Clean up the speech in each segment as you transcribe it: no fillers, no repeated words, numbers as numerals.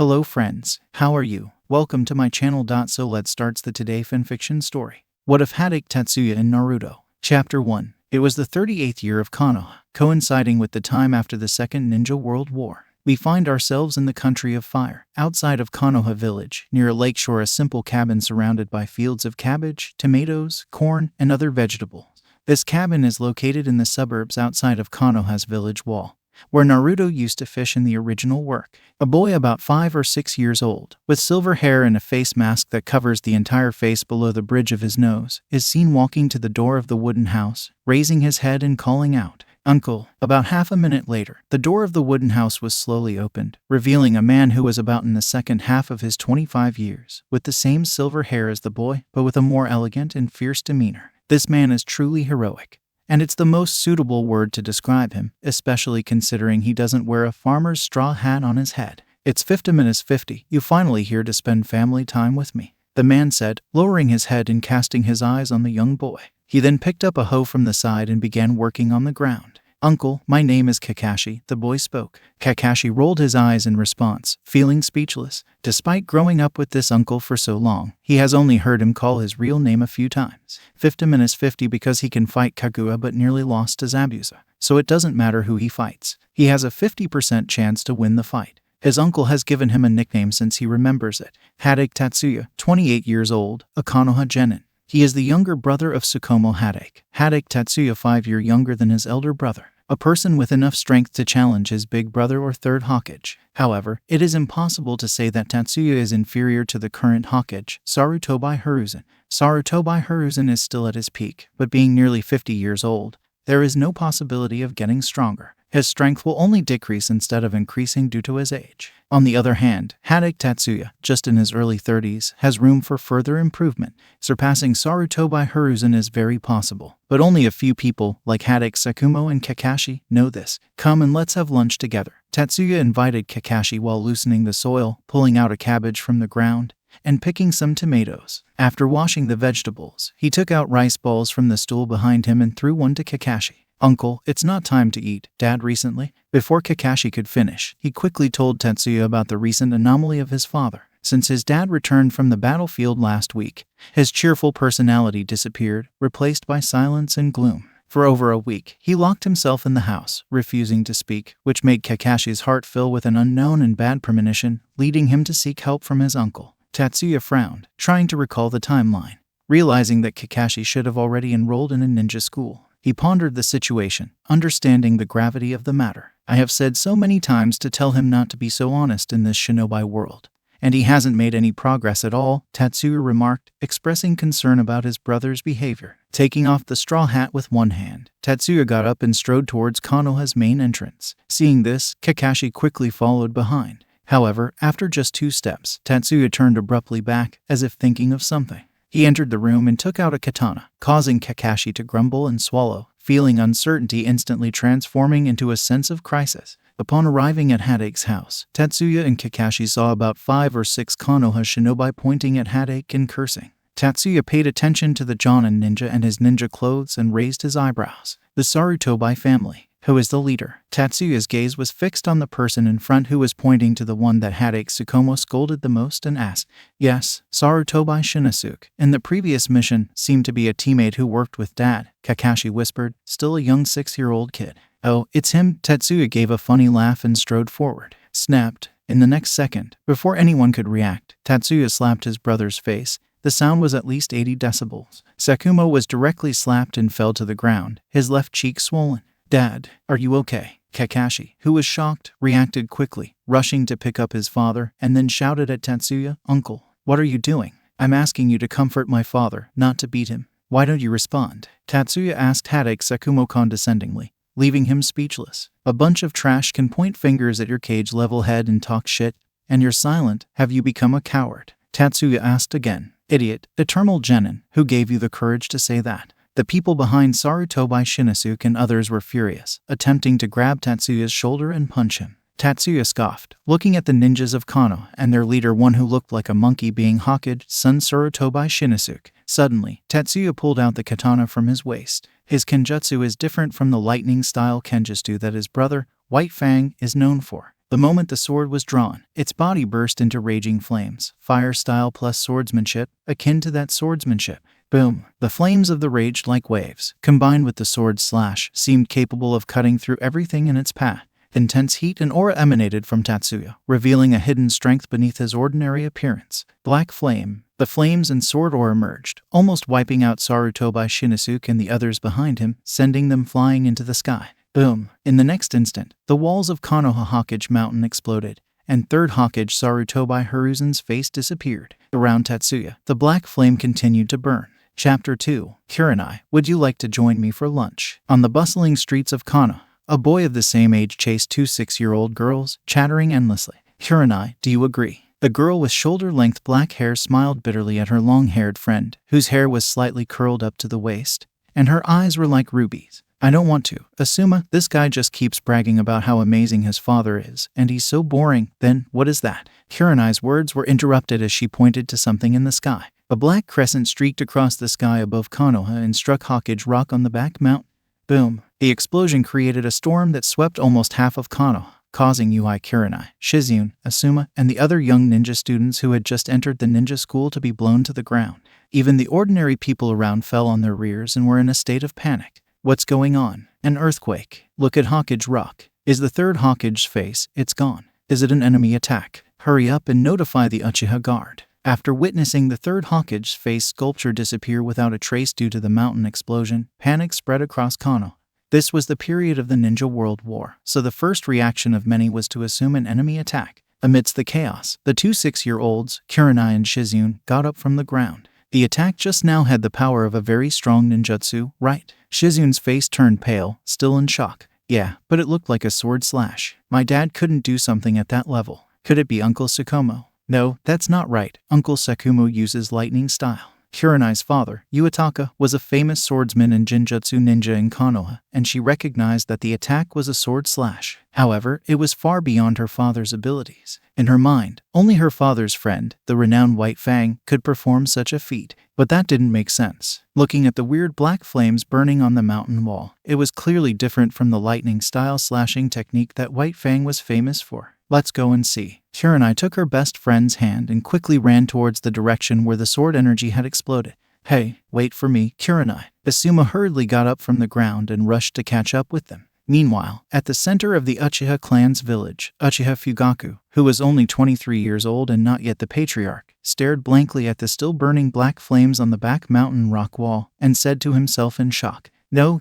Hello friends, how are you? Welcome to my channel. So let's start the today fanfiction story. What of Hatake Tatsuya in Naruto? Chapter 1. It was the 38th year of Konoha, coinciding with the time after the Second Ninja World War. We find ourselves in the country of fire, outside of Konoha village, near a lakeshore, a simple cabin surrounded by fields of cabbage, tomatoes, corn, and other vegetables. This cabin is located in the suburbs outside of Konoha's village wall, where Naruto used to fish in the original work. A boy about 5 or 6 years old, with silver hair and a face mask that covers the entire face below the bridge of his nose, is seen walking to the door of the wooden house, raising his head and calling out, "Uncle." About half a minute later, the door of the wooden house was slowly opened, revealing a man who was about in the second half of his 25 years, with the same silver hair as the boy, but with a more elegant and fierce demeanor. This man is truly heroic, and it's the most suitable word to describe him, especially considering he doesn't wear a farmer's straw hat on his head. "It's 50 You finally here to spend family time with me," the man said, lowering his head and casting his eyes on the young boy. He then picked up a hoe from the side and began working on the ground. "Uncle, my name is Kakashi," the boy spoke. Kakashi rolled his eyes in response, feeling speechless. Despite growing up with this uncle for so long, he has only heard him call his real name a few times. 50 because he can fight Kaguya but nearly lost to Zabuza, so it doesn't matter who he fights. He has a 50% chance to win the fight. His uncle has given him a nickname since he remembers it. Hatake Tatsuya, 28 years old, a Konoha genin. He is the younger brother of Tsukumo Hatake. Hatake Tatsuya 5 years younger than his elder brother, a person with enough strength to challenge his big brother or third Hokage. However, it is impossible to say that Tatsuya is inferior to the current Hokage, Sarutobi Hiruzen. Sarutobi Hiruzen is still at his peak, but being nearly 50 years old, there is no possibility of getting stronger. His strength will only decrease instead of increasing due to his age. On the other hand, Hatake Tatsuya, just in his early 30s, has room for further improvement. Surpassing Sarutobi Hiruzen is very possible, but only a few people, like Hatake, Tsukumo, and Kakashi, know this. "Come and let's have lunch together." Tatsuya invited Kakashi while loosening the soil, pulling out a cabbage from the ground, and picking some tomatoes. After washing the vegetables, he took out rice balls from the stool behind him and threw one to Kakashi. "Uncle, it's not time to eat, Dad recently." Before Kakashi could finish, he quickly told Tatsuya about the recent anomaly of his father. Since his dad returned from the battlefield last week, his cheerful personality disappeared, replaced by silence and gloom. For over a week, he locked himself in the house, refusing to speak, which made Kakashi's heart fill with an unknown and bad premonition, leading him to seek help from his uncle. Tatsuya frowned, trying to recall the timeline. Realizing that Kakashi should have already enrolled in a ninja school, he pondered the situation, understanding the gravity of the matter. "I have said so many times to tell him not to be so honest in this shinobi world, and he hasn't made any progress at all," Tatsuya remarked, expressing concern about his brother's behavior. Taking off the straw hat with one hand, Tatsuya got up and strode towards Konoha's main entrance. Seeing this, Kakashi quickly followed behind. However, after just 2 steps, Tatsuya turned abruptly back, as if thinking of something. He entered the room and took out a katana, causing Kakashi to grumble and swallow, feeling uncertainty instantly transforming into a sense of crisis. Upon arriving at Hatake's house, Tatsuya and Kakashi saw about 5 or 6 Konoha shinobi pointing at Hatake and cursing. Tatsuya paid attention to the Jonin ninja and his ninja clothes and raised his eyebrows. "The Sarutobi family. Who is the leader?" Tatsuya's gaze was fixed on the person in front who was pointing to the one that Hatake Tsukumo scolded the most and asked. "Yes, Sarutobi Shinosuke. In the previous mission, seemed to be a teammate who worked with Dad," Kakashi whispered, still a young 6-year-old kid. "Oh, it's him." Tatsuya gave a funny laugh and strode forward. Snapped. In the next second, before anyone could react, Tatsuya slapped his brother's face. The sound was at least 80 decibels. Tsukumo was directly slapped and fell to the ground, his left cheek swollen. "Dad, are you okay?" Kakashi, who was shocked, reacted quickly, rushing to pick up his father, and then shouted at Tatsuya, "Uncle, what are you doing? I'm asking you to comfort my father, not to beat him. Why don't you respond?" Tatsuya asked Hatake Tsukumo condescendingly, leaving him speechless. "A bunch of trash can point fingers at your cage-level head and talk shit, and you're silent. Have you become a coward?" Tatsuya asked again. "Idiot, eternal genin, who gave you the courage to say that?" The people behind Sarutobi Shinosuke and others were furious, attempting to grab Tatsuya's shoulder and punch him. Tatsuya scoffed, looking at the ninjas of Konoha and their leader, one who looked like a monkey being Hokage, son Sarutobi Shinosuke. Suddenly, Tatsuya pulled out the katana from his waist. His kenjutsu is different from the lightning-style kenjutsu that his brother, White Fang, is known for. The moment the sword was drawn, its body burst into raging flames, fire style plus swordsmanship, akin to that swordsmanship. Boom! The flames of the raged like waves, combined with the sword's slash, seemed capable of cutting through everything in its path. Intense heat and aura emanated from Tatsuya, revealing a hidden strength beneath his ordinary appearance. Black flame. The flames and sword aura merged, almost wiping out Sarutobi Shinosuke and the others behind him, sending them flying into the sky. Boom! In the next instant, the walls of Konoha Hokage Mountain exploded, and third Hokage Sarutobi Hiruzen's face disappeared. Around Tatsuya, the black flame continued to burn. Chapter 2. Kurenai, would you like to join me for lunch? On the bustling streets of Konoha, a boy of the same age chased two 6-year-old girls, chattering endlessly. Kurenai, do you agree? The girl with shoulder-length black hair smiled bitterly at her long-haired friend, whose hair was slightly curled up to the waist, and her eyes were like rubies. I don't want to. Asuma, this guy just keeps bragging about how amazing his father is, and he's so boring. Then, what is that? Kurenai's words were interrupted as she pointed to something in the sky. A black crescent streaked across the sky above Konoha and struck Hokage Rock on the back mountain. Boom! The explosion created a storm that swept almost half of Konoha, causing Kurenai, Shizune, Asuma, and the other young ninja students who had just entered the ninja school to be blown to the ground. Even the ordinary people around fell on their rears and were in a state of panic. What's going on? An earthquake. Look at Hokage Rock. Is the third Hokage's face? It's gone. Is it an enemy attack? Hurry up and notify the Uchiha Guard. After witnessing the third Hokage's face sculpture disappear without a trace due to the mountain explosion, panic spread across Konoha. This was the period of the Ninja World War, so the first reaction of many was to assume an enemy attack. Amidst the chaos, the two 6-year-olds, Kurenai and Shizune, got up from the ground. The attack just now had the power of a very strong ninjutsu, right? Shizune's face turned pale, still in shock. Yeah, but it looked like a sword slash. My dad couldn't do something at that level. Could it be Uncle Tsukumo? No, that's not right. Uncle Tsukumo uses lightning style. Kurenai's father, Uetaka, was a famous swordsman and jinjutsu ninja in Konoha, and she recognized that the attack was a sword slash. However, it was far beyond her father's abilities. In her mind, only her father's friend, the renowned White Fang, could perform such a feat. But that didn't make sense. Looking at the weird black flames burning on the mountain wall, it was clearly different from the lightning-style slashing technique that White Fang was famous for. Let's go and see. Kurenai took her best friend's hand and quickly ran towards the direction where the sword energy had exploded. Hey, wait for me, Kurenai. Asuma hurriedly got up from the ground and rushed to catch up with them. Meanwhile, at the center of the Uchiha clan's village, Uchiha Fugaku, who was only 23 years old and not yet the patriarch, stared blankly at the still burning black flames on the back mountain rock wall and said to himself in shock, No,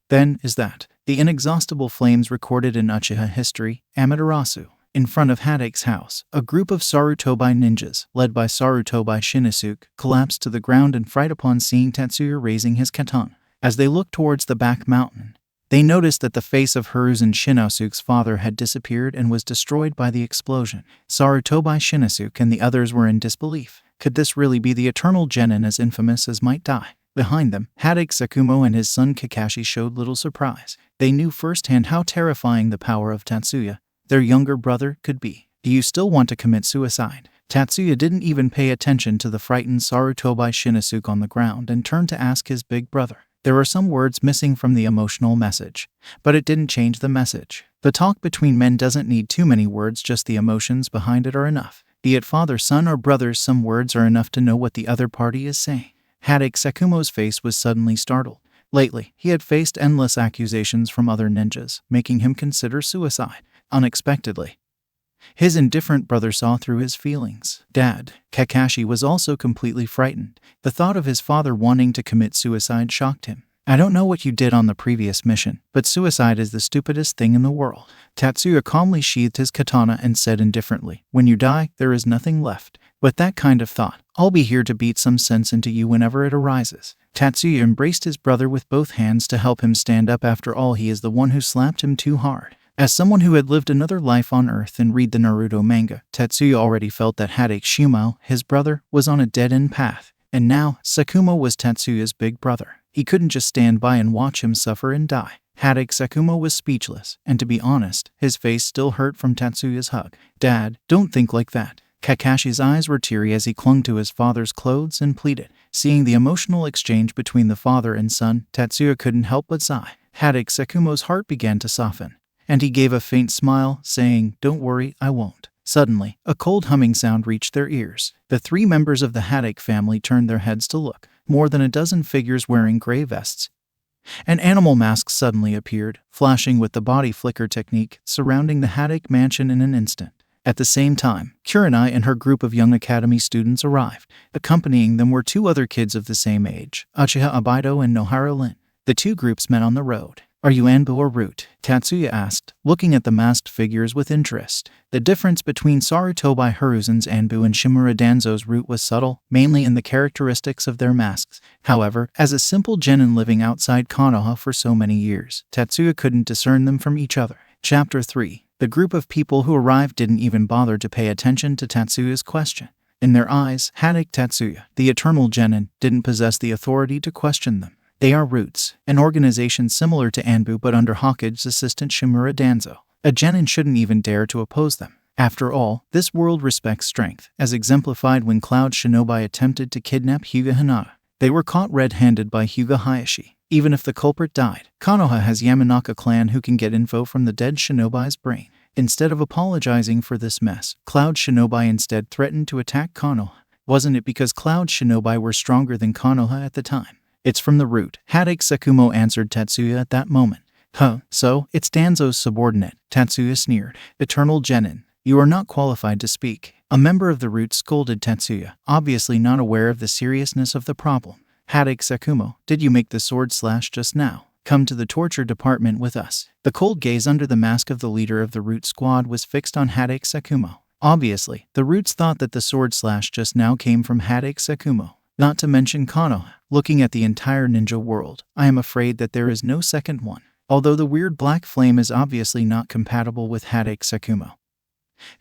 then is that the inexhaustible flames recorded in Uchiha history, Amaterasu. In front of Hatake's house, a group of Sarutobi ninjas, led by Sarutobi Shinosuke, collapsed to the ground in fright upon seeing Tatsuya raising his katana. As they looked towards the back mountain, they noticed that the face of Hiruzen Shinosuke's father had disappeared and was destroyed by the explosion. Sarutobi Shinosuke and the others were in disbelief. Could this really be the eternal genin as infamous as Might Dai? Behind them, Hatake Tsukumo and his son Kakashi showed little surprise. They knew firsthand how terrifying the power of Tatsuya, their younger brother, could be. Do you still want to commit suicide? Tatsuya didn't even pay attention to the frightened Sarutobi Shinosuke on the ground and turned to ask his big brother. There were some words missing from the emotional message, but it didn't change the message. The talk between men doesn't need too many words, just the emotions behind it are enough. Be it father, son, or brothers, some words are enough to know what the other party is saying. Hatake Tsukumo's face was suddenly startled. Lately, he had faced endless accusations from other ninjas, making him consider suicide. Unexpectedly, his indifferent brother saw through his feelings. Dad, Kakashi was also completely frightened. The thought of his father wanting to commit suicide shocked him. I don't know what you did on the previous mission, but suicide is the stupidest thing in the world. Tatsuya calmly sheathed his katana and said indifferently, When you die, there is nothing left. But that kind of thought, I'll be here to beat some sense into you whenever it arises. Tatsuya embraced his brother with both hands to help him stand up. After all, he is the one who slapped him too hard. As someone who had lived another life on Earth and read the Naruto manga, Tatsuya already felt that Hatake Shumao, his brother, was on a dead-end path. And now, Tsukumo was Tatsuya's big brother. He couldn't just stand by and watch him suffer and die. Hatake Tsukumo was speechless, and to be honest, his face still hurt from Tatsuya's hug. Dad, don't think like that. Kakashi's eyes were teary as he clung to his father's clothes and pleaded. Seeing the emotional exchange between the father and son, Tatsuya couldn't help but sigh. Hatake Tsukumo's heart began to soften. and he gave a faint smile, saying, "Don't worry, I won't." Suddenly, a cold humming sound reached their ears. The 3 members of the Hatake family turned their heads to look. More than a dozen figures wearing gray vests and animal masks suddenly appeared, flashing with the body flicker technique, surrounding the Hatake mansion in an instant. At the same time, Kurenai and her group of young academy students arrived. Accompanying them were 2 other kids of the same age, Uchiha Abido and Nohara Lin. The 2 groups met on the road. "Are you Anbu or Root?" Tatsuya asked, looking at the masked figures with interest. The difference between Sarutobi Hiruzen's Anbu and Shimura Danzo's Root was subtle, mainly in the characteristics of their masks. However, as a simple genin living outside Konoha for so many years, Tatsuya couldn't discern them from each other. Chapter 3. The group of people who arrived didn't even bother to pay attention to Tatsuya's question. In their eyes, Hatake Tatsuya, the eternal genin, didn't possess the authority to question them. They are Roots, an organization similar to Anbu but under Hokage's assistant Shimura Danzo. A genin shouldn't even dare to oppose them. After all, this world respects strength, as exemplified when Cloud Shinobi attempted to kidnap Hyuga Hinata. They were caught red-handed by Hyuga Hayashi. Even if the culprit died, Konoha has Yamanaka clan who can get info from the dead shinobi's brain. Instead of apologizing for this mess, Cloud Shinobi instead threatened to attack Konoha. Wasn't it because Cloud Shinobi were stronger than Konoha at the time? "It's from the Root," Hatake Sakumo answered Tatsuya at that moment. "Huh, so it's Danzo's subordinate," Tatsuya sneered. "Eternal genin, you are not qualified to speak." A member of the Root scolded Tatsuya, obviously not aware of the seriousness of the problem. "Hatake Sakumo, did you make the sword slash just now? Come to the torture department with us." The cold gaze under the mask of the leader of the Root squad was fixed on Hatake Sakumo. Obviously, the Roots thought that the sword slash just now came from Hatake Sakumo. Not to mention Konoha. Looking at the entire ninja world, I am afraid that there is no second one. Although the weird black flame is obviously not compatible with Hatake Sakumo,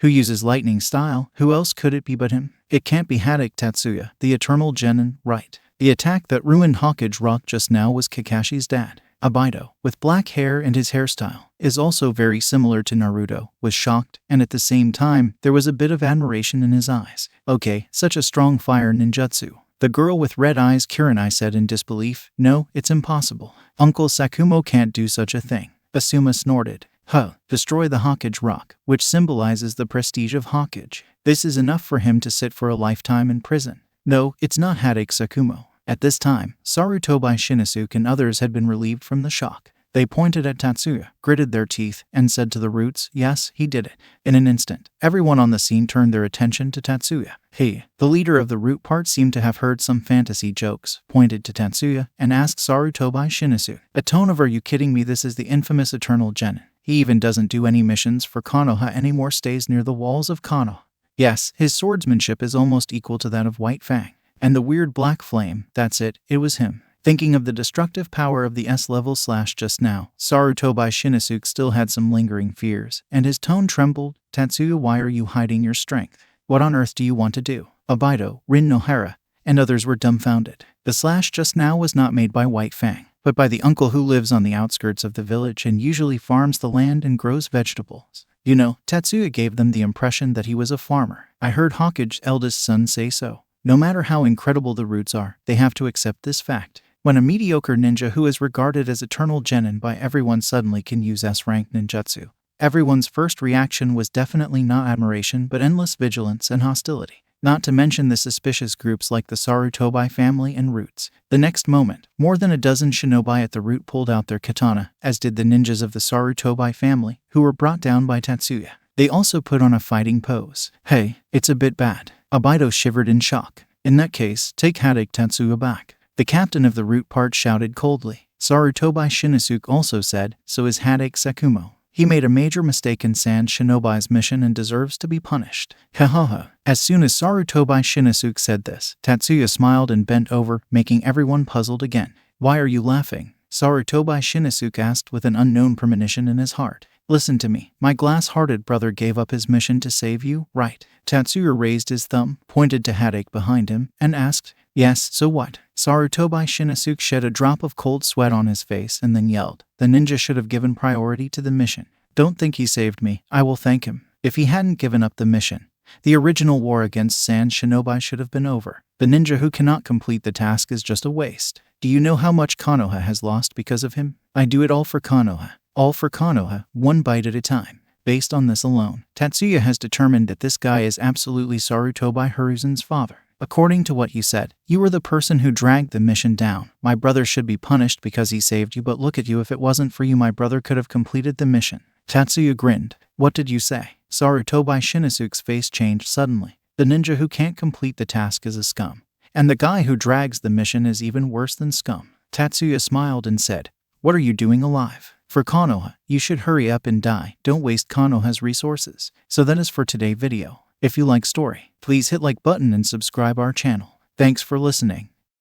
who uses lightning style, who else could it be but him? It can't be Hatake Tatsuya, the eternal genin, right? The attack that ruined Hokage Rock just now was Kakashi's dad. Abido, with black hair and his hairstyle, is also very similar to Naruto, was shocked, and at the same time, there was a bit of admiration in his eyes. Okay, such a strong fire ninjutsu. The girl with red eyes, Kurenai said in disbelief. "No, it's impossible. Uncle Sakumo can't do such a thing." Asuma snorted. "Huh, destroy the Hokage Rock, which symbolizes the prestige of Hokage. This is enough for him to sit for a lifetime in prison." No, it's not Hatake Sakumo. At this time, Sarutobi Shinosuke and others had been relieved from the shock. They pointed at Tatsuya, gritted their teeth, and said to the Roots, "Yes, he did it." In an instant, everyone on the scene turned their attention to Tatsuya. He, the leader of the Root part, seemed to have heard some fantasy jokes, pointed to Tatsuya, and asked Sarutobi Shinosuke, a tone of "Are you kidding me? This is the infamous Eternal Genin. He even doesn't do any missions for Konoha anymore, stays near the walls of Konoha. Yes, his swordsmanship is almost equal to that of White Fang. And the weird black flame, that's it was him." Thinking of the destructive power of the S-level slash just now, Sarutobi Shinosuke still had some lingering fears, and his tone trembled. "Tatsuya, why are you hiding your strength? What on earth do you want to do?" Abido, Rin Nohara, and others were dumbfounded. The slash just now was not made by White Fang, but by the uncle who lives on the outskirts of the village and usually farms the land and grows vegetables. You know, Tatsuya gave them the impression that he was a farmer. I heard Hokage's eldest son say so. No matter how incredible the Roots are, they have to accept this fact. When a mediocre ninja who is regarded as eternal genin by everyone suddenly can use S-rank ninjutsu, everyone's first reaction was definitely not admiration but endless vigilance and hostility. Not to mention the suspicious groups like the Sarutobi family and Roots. The next moment, more than a dozen shinobi at the Root pulled out their katana, as did the ninjas of the Sarutobi family, who were brought down by Tatsuya. They also put on a fighting pose. "Hey, it's a bit bad." Abido shivered in shock. "In that case, take Hatake Tatsuya back." The captain of the Root part shouted coldly. Sarutobi Shinosuke also said, "So is Hatake Sakumo. He made a major mistake in Sand Shinobi's mission and deserves to be punished." Ha. As soon as Sarutobi Shinosuke said this, Tatsuya smiled and bent over, making everyone puzzled again. "Why are you laughing?" Sarutobi Shinosuke asked with an unknown premonition in his heart. "Listen to me. My glass-hearted brother gave up his mission to save you, right?" Tatsuya raised his thumb, pointed to Hatake behind him, and asked, "Yes, so what?" Sarutobi Shinosuke shed a drop of cold sweat on his face and then yelled, "The ninja should have given priority to the mission. Don't think he saved me. I will thank him. If he hadn't given up the mission, the original war against Sand Shinobi should have been over. The ninja who cannot complete the task is just a waste. Do you know how much Konoha has lost because of him? I do it all for Konoha. All for Konoha, one bite at a time. Based on this alone, Tatsuya has determined that this guy is absolutely Sarutobi Hiruzen's father. According to what you said, you were the person who dragged the mission down. My brother should be punished because he saved you, but look at you, if it wasn't for you my brother could have completed the mission. Tatsuya grinned. What did you say? Sarutobi Shinosuke's face changed suddenly. The ninja who can't complete the task is a scum. And the guy who drags the mission is even worse than scum. Tatsuya smiled and said, what are you doing alive? For Konoha, you should hurry up and die. Don't waste Konoha's resources. So that is for today's video. If you like story, please hit like button and subscribe our channel. Thanks for listening.